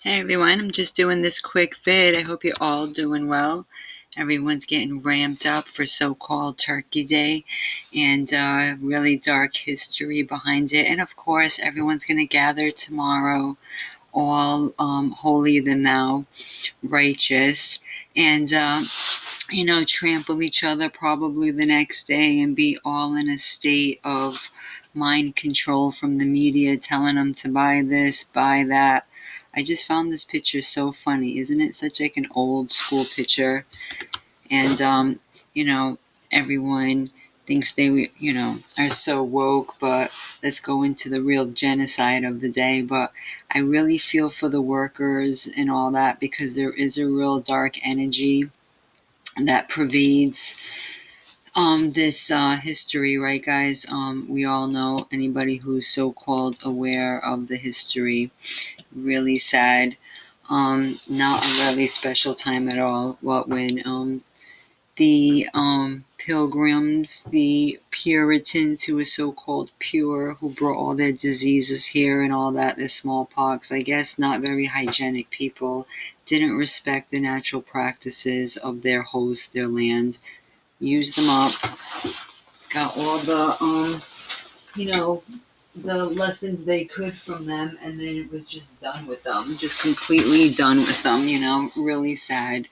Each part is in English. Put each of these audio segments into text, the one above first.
Hey everyone, I'm just doing this quick vid. I hope you're all doing well. Everyone's getting ramped up for so-called Turkey Day and really dark history behind it. And of course, everyone's going to gather tomorrow, all holier than thou, righteous, and trample each other probably the next day and be all in a state of mind control from the media telling them to buy this, buy that. I just found this picture so funny. Isn't it such like an old school picture? And, everyone thinks they, are so woke, but let's go into the real genocide of the day. But I really feel for the workers and all that because there is a real dark energy that pervades this history, right, guys? We all know anybody who's so-called aware of the history. Really sad. Not a really special time at all. What when the pilgrims, the Puritans who were so-called pure, who brought all their diseases here and all that, the smallpox, I guess not very hygienic people, didn't respect the natural practices of their host, their land, used them up, got all the lessons they could from them, and then it was just done with them, just completely done with them, really sad.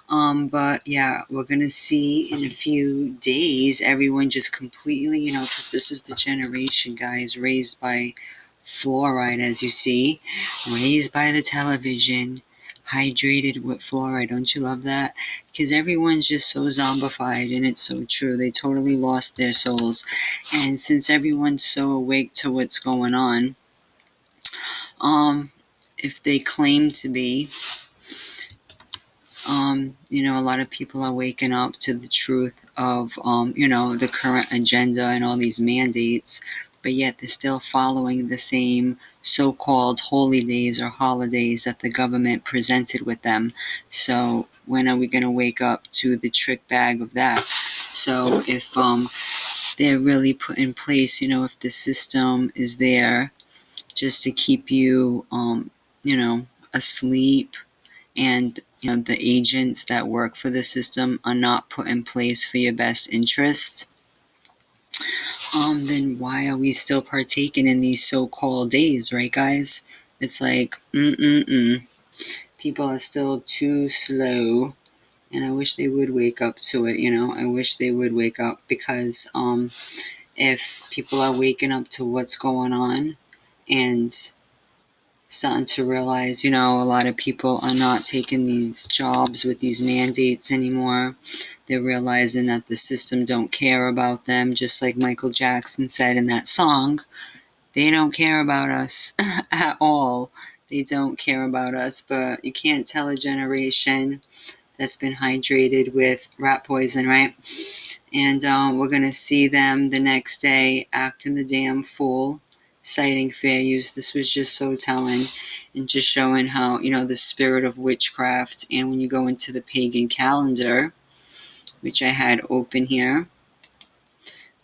But yeah, we're gonna see in a few days everyone just completely, because this is the generation, guys, raised by fluoride, as you see, raised by the television, hydrated with fluoride. Don't you love that? Because everyone's just so zombified, and it's so true. They totally lost their souls. And since everyone's so awake to what's going on, if they claim to be, a lot of people are waking up to the truth of, the current agenda and all these mandates, but yet they're still following the same so-called holy days or holidays that the government presented with them. So when are we going to wake up to the trick bag of that? So if they're really put in place, if the system is there just to keep you, asleep, and the agents that work for the system are not put in place for your best interest, then why are we still partaking in these so-called days, right, guys? It's like, people are still too slow, and I wish they would wake up to it, I wish they would wake up, because if people are waking up to what's going on and starting to realize, a lot of people are not taking these jobs with these mandates anymore. They're realizing that the system don't care about them, just like Michael Jackson said in that song. They don't care about us at all. They don't care about us, but you can't tell a generation that's been hydrated with rat poison, right? And we're going to see them the next day acting the damn fool, citing fair use. This was just so telling, and just showing how, the spirit of witchcraft. And when you go into the Pagan Calendar, which I had open here,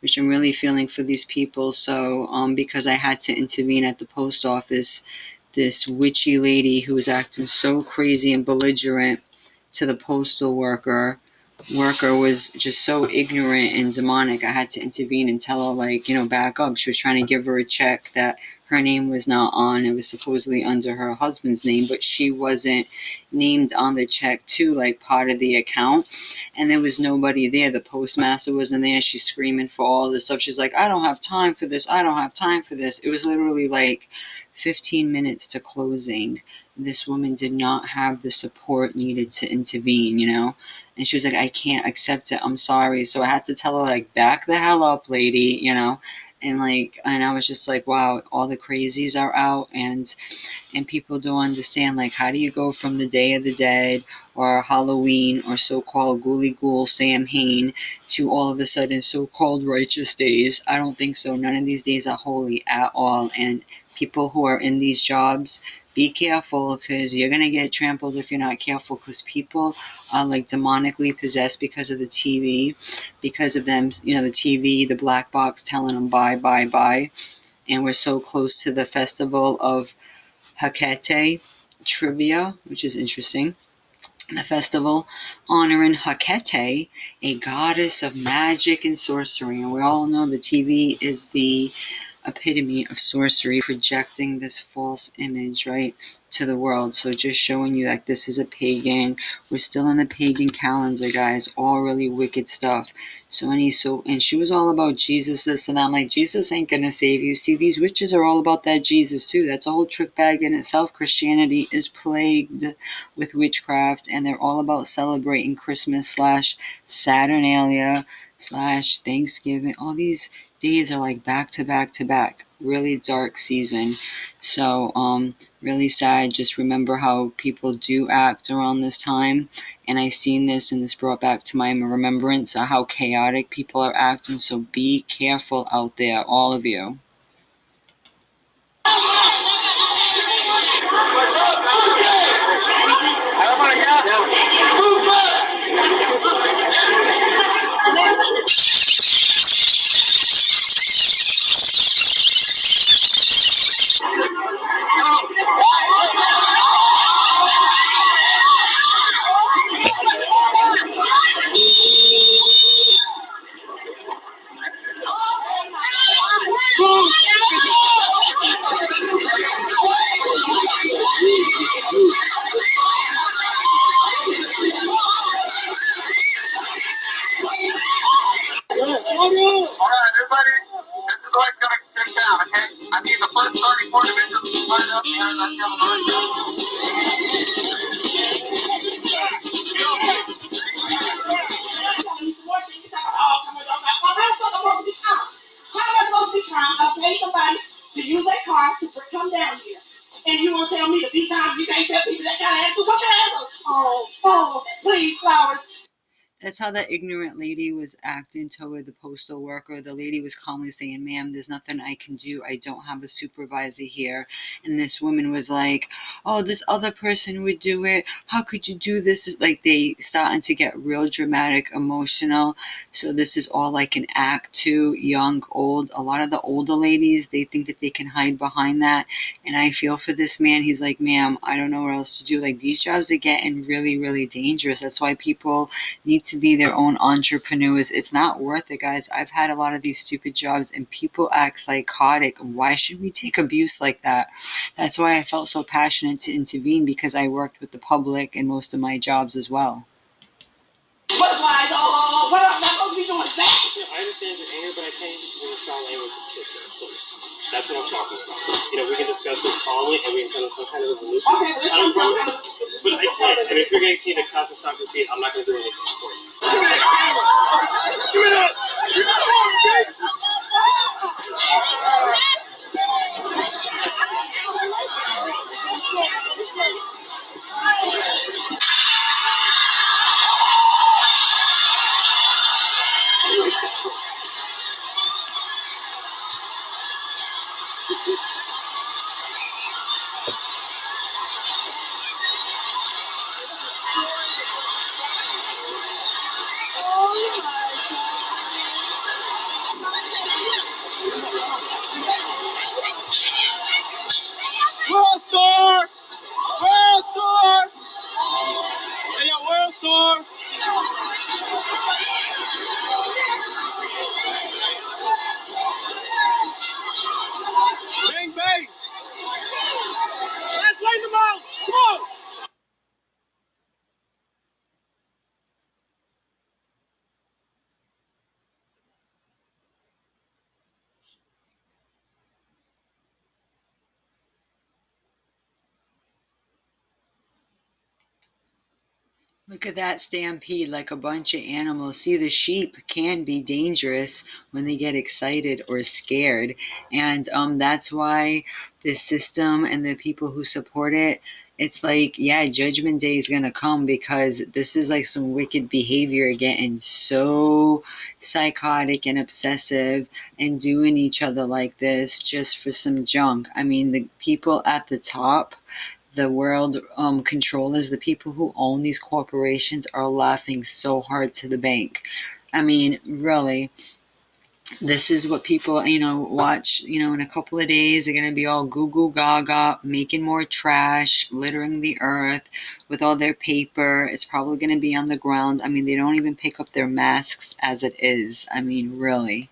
which I'm really feeling for these people. So because I had to intervene at the post office, this witchy lady who was acting so crazy and belligerent to the postal worker was just so ignorant and demonic. I had to intervene and tell her, back up. She was trying to give her a check that her name was not on. It was supposedly under her husband's name, but she wasn't named on the check too, like part of the account. And there was nobody there. The postmaster wasn't there. She's screaming for all this stuff. She's like, I don't have time for this. I don't have time for this. It was literally like 15 minutes to closing. This woman did not have the support needed to intervene, And she was like, I can't accept it. I'm sorry. So I had to tell her, back the hell up, lady, And I was just like, wow, all the crazies are out, and people don't understand, how do you go from the Day of the Dead or Halloween or so-called Ghoulie Ghoul Samhain to all of a sudden so-called righteous days? I don't think so. None of these days are holy at all. And people who are in these jobs, be careful, because you're going to get trampled if you're not careful, because people are demonically possessed because of the TV, because of them, the TV, the black box telling them buy, buy. And we're so close to the festival of Hecate Trivia, which is interesting. The festival honoring Hecate, a goddess of magic and sorcery. And we all know the TV is the epitome of sorcery, projecting this false image, right, to the world. So just showing you that this is a pagan. We're still in the pagan calendar, guys. All really wicked stuff. And she was all about Jesus, this and that. I'm like, Jesus ain't gonna save you. See, these witches are all about that Jesus too. That's a whole trick bag in itself. Christianity is plagued with witchcraft, and they're all about celebrating Christmas slash Saturnalia slash Thanksgiving. All these days are like back to back to back. Really dark season. So, really sad. Just remember how people do act around this time. And I seen this, and this brought back to my remembrance of how chaotic people are acting. So be careful out there, all of you. Alright, everybody, this is what's going to get down, okay? I need the first 34 divisions to start up here. That's the to use that car to come down here. And you gonna tell me to be calm? You can't tell people that kind of attitude. What kind of attitude? Oh, please, flowers. That's how that ignorant lady was acting toward the postal worker. The lady was calmly saying, ma'am, there's nothing I can do. I don't have a supervisor here. And this woman was like, oh, this other person would do it. How could you do this? It's like they starting to get real dramatic, emotional. So this is all like an act too, young, old. A lot of the older ladies, they think that they can hide behind that. And I feel for this man. He's like, ma'am, I don't know what else to do. Like, these jobs are getting really, really dangerous. That's why people need to be their own entrepreneurs. It's not worth it, guys. I've had a lot of these stupid jobs and people act psychotic. Why should we take abuse like that? That's why I felt so passionate to intervene, because I worked with the public in most of my jobs as well. Butterflies, what am I supposed to be doing that? Yeah, I understand your anger, but I can't use foul language with kids here, please. That's what I'm talking about. We can discuss this calmly and we can come to some kind of resolution. Okay, but I don't know. But I can't. And if you're going to continue to cause a soccer feet, I'm not going to do anything for you. Give me that! Give me that! World Star! World Star! Hey, yo, World Star! Bang, bang! Let's light them out! Come on! Look at that stampede, like a bunch of animals. See, the sheep can be dangerous when they get excited or scared. And that's why the system and the people who support it, it's like, yeah, Judgment Day is going to come, because this is like some wicked behavior, getting so psychotic and obsessive and doing each other like this just for some junk. I mean, the people at the top, the world controllers, the people who own these corporations, are laughing so hard to the bank. I mean, really, this is what people, watch, in a couple of days. They're going to be all goo goo gaga, making more trash, littering the earth with all their paper. It's probably going to be on the ground. I mean, they don't even pick up their masks as it is. I mean, really.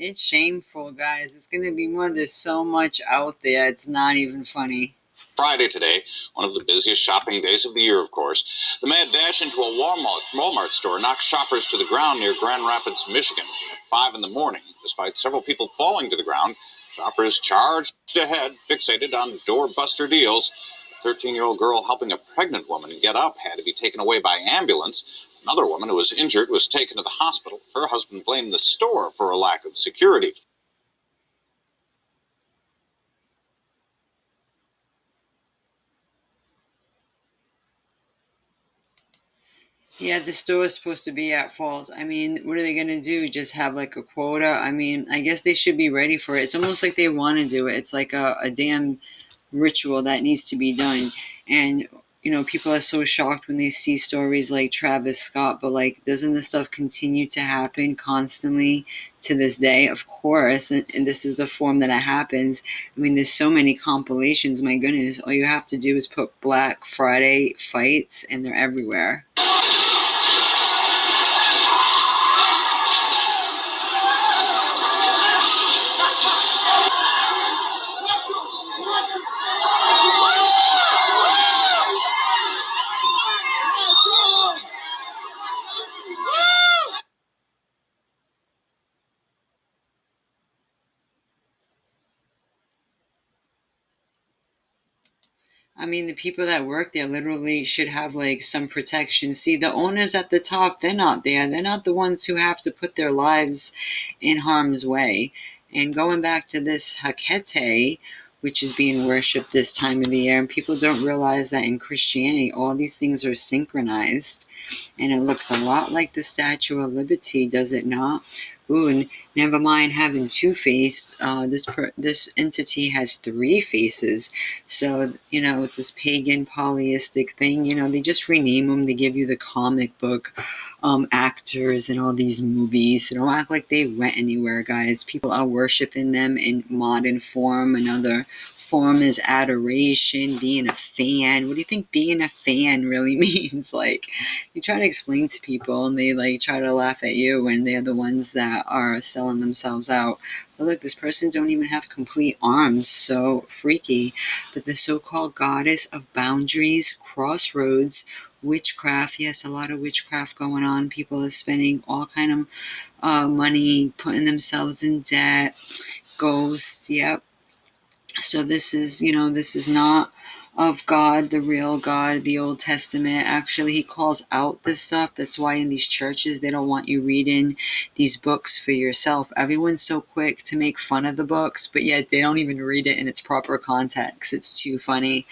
It's shameful, guys. It's going to be more. There's so much out there. It's not even funny. Friday today, one of the busiest shopping days of the year, of course. The mad dash into a Walmart store knocked shoppers to the ground near Grand Rapids, Michigan at 5 in the morning. Despite several people falling to the ground, shoppers charged ahead, fixated on doorbuster deals. A 13-year-old girl helping a pregnant woman get up had to be taken away by ambulance. Another woman who was injured was taken to the hospital. Her husband blamed the store for a lack of security. Yeah, the store is supposed to be at fault. I mean, what are they going to do? Just have like a quota? I mean, I guess they should be ready for it. It's almost like they want to do it. It's like a damn ritual that needs to be done. And, people are so shocked when they see stories like Travis Scott, but like, doesn't this stuff continue to happen constantly to this day? Of course. And this is the form that it happens. I mean, there's so many compilations. My goodness, all you have to do is put Black Friday fights, and they're everywhere. I mean, the people that work there literally should have like some protection. See, the owners at the top, they're not there. They're not the ones who have to put their lives in harm's way. And going back to this Hecate, which is being worshipped this time of the year, and people don't realize that in Christianity, all these things are synchronized. And it looks a lot like the Statue of Liberty, does it not? Ooh, and never mind having two faces. This entity has three faces. So with this pagan polyistic thing, they just rename them. They give you the comic book actors and all these movies. So don't act like they went anywhere, guys. People are worshiping them in modern form. Another form is adoration, being a fan. What do you think being a fan really means? Like, you try to explain to people and they like try to laugh at you when they're the ones that are selling themselves out. But look, this person don't even have complete arms, so freaky. But the so-called goddess of boundaries, crossroads, witchcraft. Yes, a lot of witchcraft going on. People are spending all kind of money, putting themselves in debt. Ghosts, yep. So this is not of God, the real God, the Old Testament. Actually, he calls out this stuff. That's why in these churches, they don't want you reading these books for yourself. Everyone's so quick to make fun of the books, but yet they don't even read it in its proper context. It's too funny.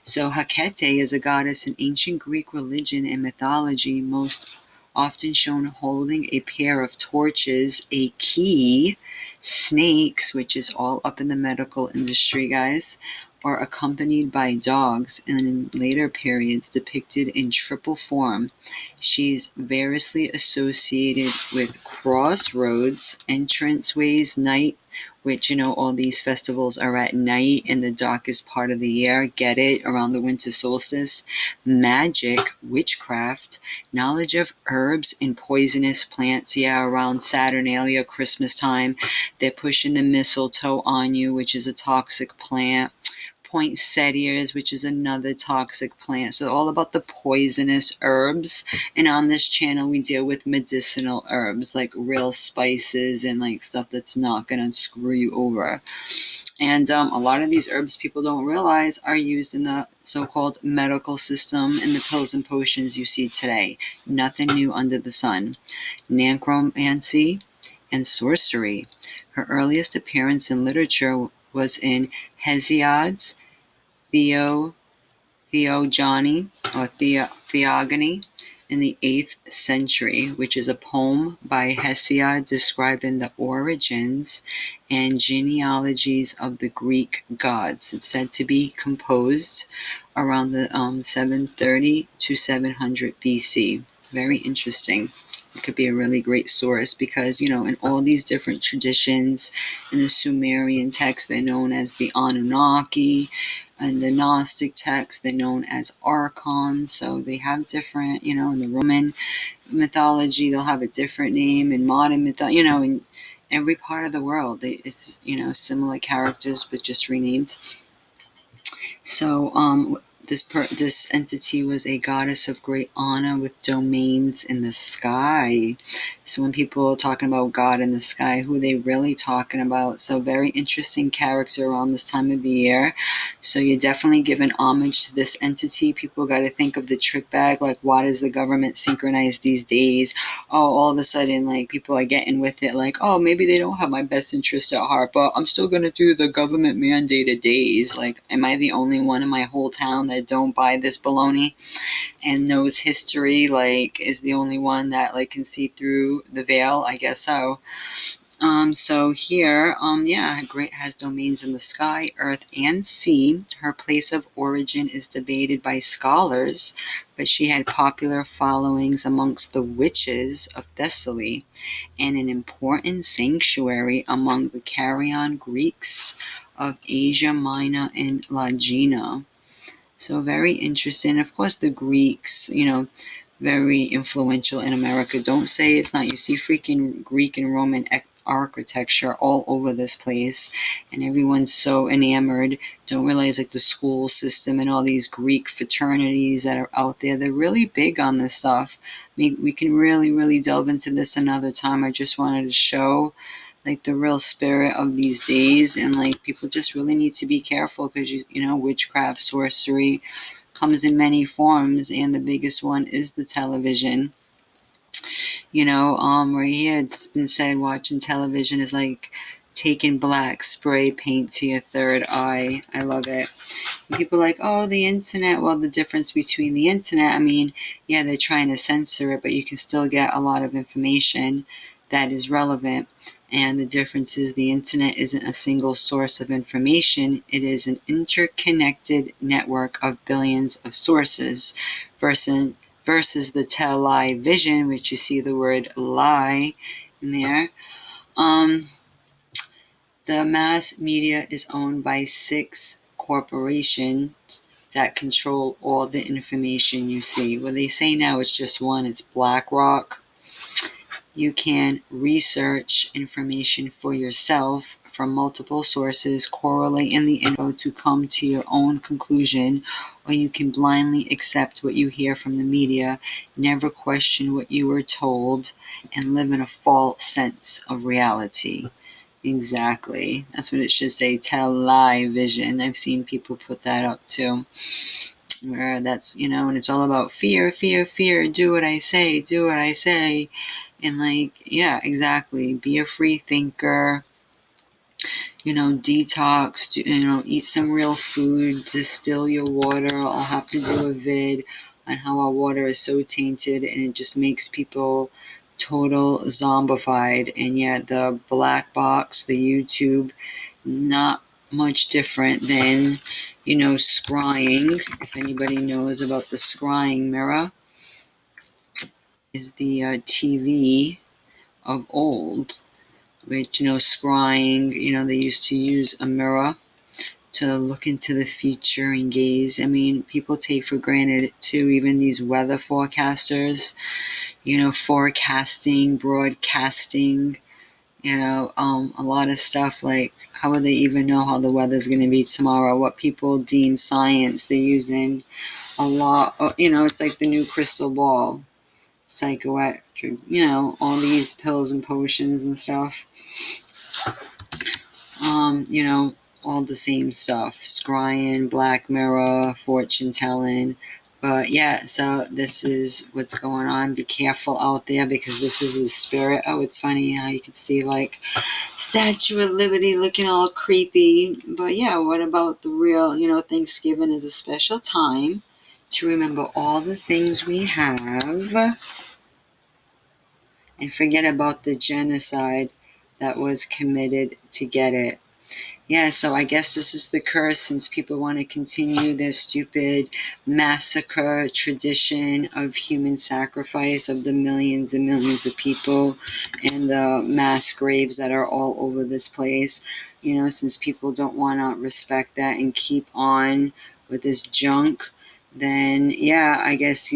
So Hecate is a goddess in ancient Greek religion and mythology, most often shown holding a pair of torches, a key, snakes, which is all up in the medical industry, guys, or accompanied by dogs, and in later periods depicted in triple form. She's variously associated with crossroads, entranceways, night, which, all these festivals are at night in the darkest part of the year. Get it? Around the winter solstice. Magic, witchcraft, knowledge of herbs and poisonous plants. Yeah, around Saturnalia, Christmas time, they're pushing the mistletoe on you, which is a toxic plant. poinsettias, which is another toxic plant. So all about the poisonous herbs. And on this channel, we deal with medicinal herbs, like real spices and like stuff that's not going to screw you over. And a lot of these herbs people don't realize are used in the so-called medical system and the pills and potions you see today. Nothing new under the sun. Necromancy and sorcery. Her earliest appearance in literature was in Hesiod's Theogony or Theogony in the 8th century, which is a poem by Hesiod describing the origins and genealogies of the Greek gods. It's said to be composed around the 730 to 700 BC. Very interesting. It could be a really great source because, in all these different traditions, in the Sumerian text, they're known as the Anunnaki, and the Gnostic text, they're known as archons. So they have different, in the Roman mythology, they'll have a different name. In modern mythology, in every part of the world, it's, similar characters, but just renamed. So, this entity was a goddess of great honor with domains in the sky. So when people are talking about God in the sky, who are they really talking about? So very interesting character around this time of the year. So you're definitely giving homage to this entity. People got to think of the trick bag, like why does the government synchronize these days? Oh, all of a sudden, like people are getting with it, like, oh, maybe they don't have my best interest at heart, but I'm still going to do the government mandated days. Like, am I the only one in my whole town that don't buy this baloney and knows history, like is the only one that like can see through the veil? I guess so. So here, great has domains in the sky, earth, and sea. Her place of origin is debated by scholars, but she had popular followings amongst the witches of Thessaly and an important sanctuary among the Carrion Greeks of Asia Minor and Lagina. So very interesting. Of course, the Greeks, very influential in America. Don't say it's not. You see freaking Greek and Roman architecture all over this place, and everyone's so enamored. Don't realize like the school system and all these Greek fraternities that are out there, they're really big on this stuff. I mean, we can really, really delve into this another time. I just wanted to show like the real spirit of these days, and like people just really need to be careful because witchcraft, sorcery comes in many forms, and the biggest one is the television. Right here it's been said watching television is like taking black spray paint to your third eye. I love it. And people are like, oh, the internet. Well, the difference between the internet, I mean, yeah, they're trying to censor it, but you can still get a lot of information that is relevant. And the difference is the internet isn't a single source of information. It is an interconnected network of billions of sources versus the television, which you see the word lie in there. The mass media is owned by 6 corporations that control all the information you see. Well, they say now it's just one. It's BlackRock. You can research information for yourself from multiple sources, correlating the info to come to your own conclusion, or you can blindly accept what you hear from the media, never question what you were told, and live in a false sense of reality. Exactly. That's what it should say, television. I've seen people put that up too. Where that's, and it's all about fear, fear, fear, do what I say, do what I say. And like, yeah, exactly. Be a free thinker, detox, eat some real food, distill your water. I'll have to do a vid on how our water is so tainted and it just makes people total zombified. And yet the black box, the YouTube, not much different than, scrying. If anybody knows about the scrying mirror, is the TV of old, which, scrying, they used to use a mirror to look into the future and gaze. I mean, people take for granted too, even these weather forecasters, forecasting, broadcasting, a lot of stuff like how would they even know how the weather's going to be tomorrow? What people deem science, they're using a lot. It's like the new crystal ball, psychoactive. All these pills and potions and stuff. All the same stuff. Scrying, Black Mirror, fortune telling. But yeah, so this is what's going on. Be careful out there because this is the spirit. Oh, it's funny how you can see like Statue of Liberty looking all creepy. But yeah, what about the real, Thanksgiving is a special time to remember all the things we have and forget about the genocide that was committed to get it. Yeah, so I guess this is the curse since people want to continue their stupid massacre tradition of human sacrifice of the millions and millions of people and the mass graves that are all over this place. Since people don't want to respect that and keep on with this junk, then yeah, I guess,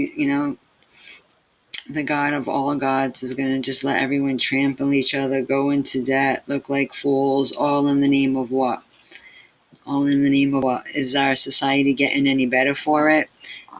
the God of all gods is going to just let everyone trample each other, go into debt, look like fools, all in the name of what? All in the name of what? Is our society getting any better for it?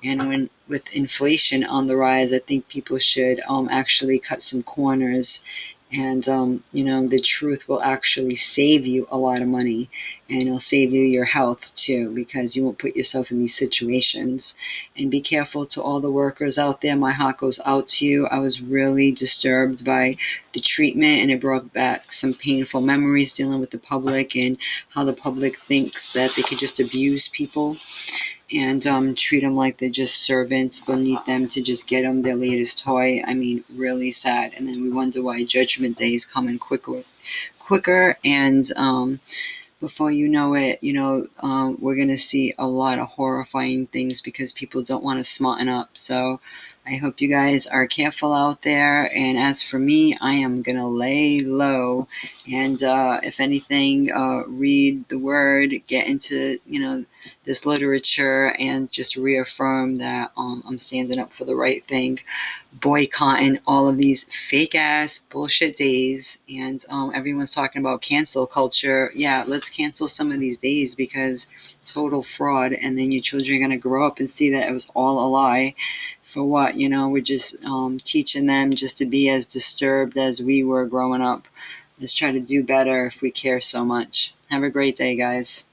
And with inflation on the rise, I think people should actually cut some corners. And, the truth will actually save you a lot of money. And it'll save you your health, too, because you won't put yourself in these situations. And be careful to all the workers out there. My heart goes out to you. I was really disturbed by the treatment, and it brought back some painful memories dealing with the public and how the public thinks that they could just abuse people and treat them like they're just servants beneath them to just get them their latest toy. I mean, really sad. And then we wonder why Judgment Day is coming quicker, and before you know it, we're going to see a lot of horrifying things because people don't want to smarten up. So I hope you guys are careful out there. And as for me, I am going to lay low. And if anything, read the word, get into, this literature, and just reaffirm that I'm standing up for the right thing, boycotting all of these fake ass bullshit days. And everyone's talking about cancel culture. Yeah, let's cancel some of these days because total fraud. And then your children are going to grow up and see that it was all a lie. For what? We're just teaching them just to be as disturbed as we were growing up. Let's try to do better if we care so much. Have a great day, guys.